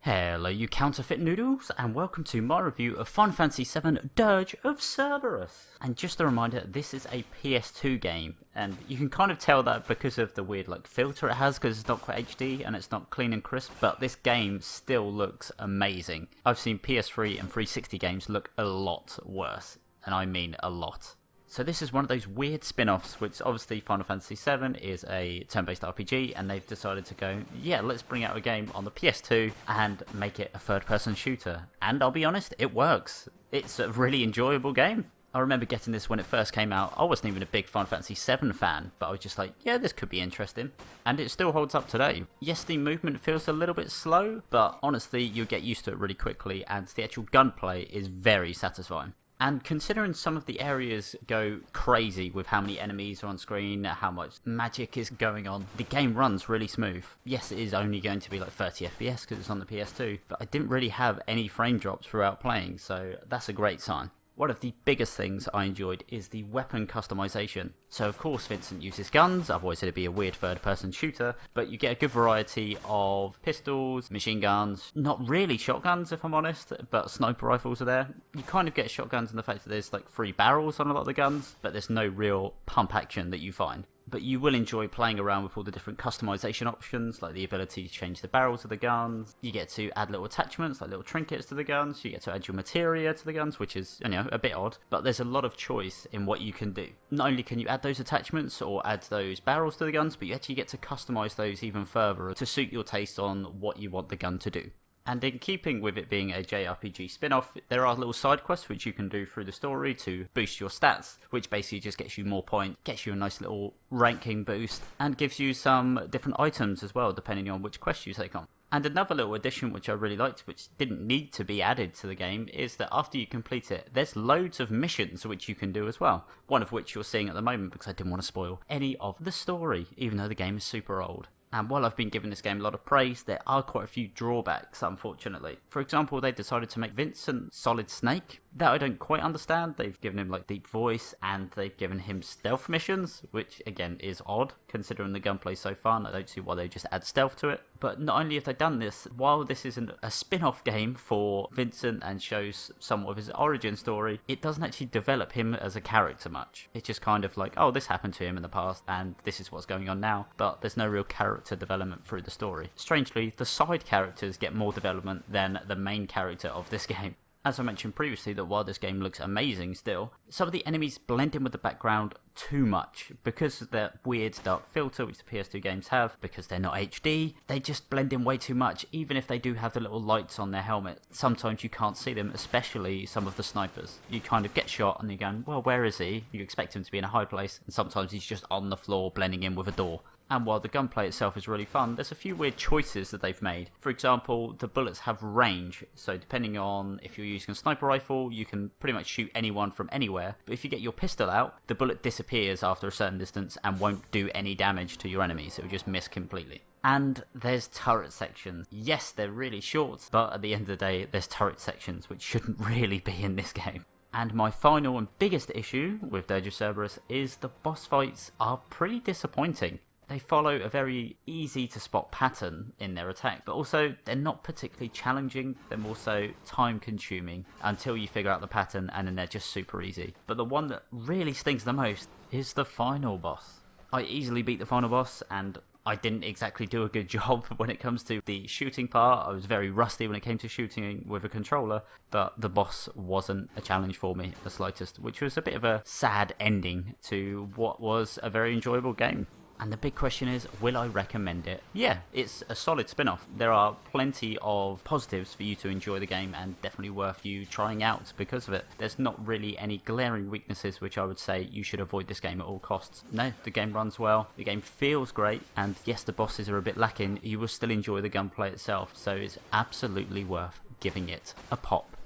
Hello you counterfeit noodles, and welcome to my review of Final Fantasy VII Dirge of Cerberus. And just a reminder, this is a PS2 game, and you can kind of tell that because of the weird filter it has, because it's not quite HD and it's not clean and crisp, but this game still looks amazing. I've seen PS3 and 360 games look a lot worse, and I mean a lot. So this is one of those weird spin-offs, which obviously Final Fantasy VII is a turn-based RPG, and they've decided to go, yeah, let's bring out a game on the PS2 and make it a third-person shooter. And I'll be honest, it works. It's a really enjoyable game. I remember getting this when it first came out. I wasn't even a big Final Fantasy VII fan, but I was just like, yeah, this could be interesting. And it still holds up today. Yes, the movement feels a little bit slow, but honestly, you'll get used to it really quickly, and the actual gunplay is very satisfying. And considering some of the areas go crazy with how many enemies are on screen, how much magic is going on, the game runs really smooth. Yes, it is only going to be 30 FPS because it's on the PS2, but I didn't really have any frame drops throughout playing, so that's a great sign. One of the biggest things I enjoyed is the weapon customization. So of course Vincent uses guns, otherwise it'd be a weird third-person shooter, but you get a good variety of pistols, machine guns, not really shotguns if I'm honest, but sniper rifles are there. You kind of get shotguns in the fact that there's 3 barrels on a lot of the guns, but there's no real pump action that you find. But you will enjoy playing around with all the different customization options, like the ability to change the barrels of the guns. You get to add little attachments, like little trinkets to the guns. You get to add your materia to the guns, which is, a bit odd. But there's a lot of choice in what you can do. Not only can you add those attachments or add those barrels to the guns, but you actually get to customize those even further to suit your taste on what you want the gun to do. And in keeping with it being a JRPG spin-off, there are little side quests which you can do through the story to boost your stats, which basically just gets you more points, gets you a nice little ranking boost, and gives you some different items as well, depending on which quest you take on. And another little addition which I really liked, which didn't need to be added to the game, is that after you complete it, there's loads of missions which you can do as well. One of which you're seeing at the moment because I didn't want to spoil any of the story, even though the game is super old. And while I've been giving this game a lot of praise, there are quite a few drawbacks, unfortunately. For example, they decided to make Vincent Solid Snake. That I don't quite understand. They've given him deep voice, and they've given him stealth missions, which again is odd, considering the gunplay's so fun. I don't see why they just add stealth to it. But not only have they done this, while this isn't a spin-off game for Vincent and shows somewhat of his origin story, it doesn't actually develop him as a character much. It's just kind of oh, this happened to him in the past, and this is what's going on now, but there's no real character development through the story. Strangely, the side characters get more development than the main character of this game. As I mentioned previously, that while this game looks amazing still, some of the enemies blend in with the background too much. Because of that weird dark filter which the PS2 games have, because they're not HD, they just blend in way too much, even if they do have the little lights on their helmet. Sometimes you can't see them, especially some of the snipers. You kind of get shot and you're going, well, where is he? You expect him to be in a high place, and sometimes he's just on the floor blending in with a door. And while the gunplay itself is really fun, there's a few weird choices that they've made. For example, the bullets have range, so depending on if you're using a sniper rifle, you can pretty much shoot anyone from anywhere. But if you get your pistol out, the bullet disappears after a certain distance and won't do any damage to your enemies. It will just miss completely. And there's turret sections. Yes, they're really short, but at the end of the day, there's turret sections, which shouldn't really be in this game. And my final and biggest issue with Dirge of Cerberus is the boss fights are pretty disappointing. They follow a very easy to spot pattern in their attack, but also they're not particularly challenging, they're more so time consuming until you figure out the pattern, and then they're just super easy. But the one that really stings the most is the final boss. I easily beat the final boss, and I didn't exactly do a good job when it comes to the shooting part. I was very rusty when it came to shooting with a controller, but the boss wasn't a challenge for me the slightest, which was a bit of a sad ending to what was a very enjoyable game. And the big question is, will I recommend it? Yeah, it's a solid spin-off. There are plenty of positives for you to enjoy the game, and definitely worth you trying out because of it. There's not really any glaring weaknesses which I would say you should avoid this game at all costs. No, the game runs well, the game feels great, and yes, the bosses are a bit lacking. You will still enjoy the gunplay itself, so it's absolutely worth giving it a pop.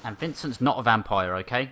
And Vincent's not a vampire, okay?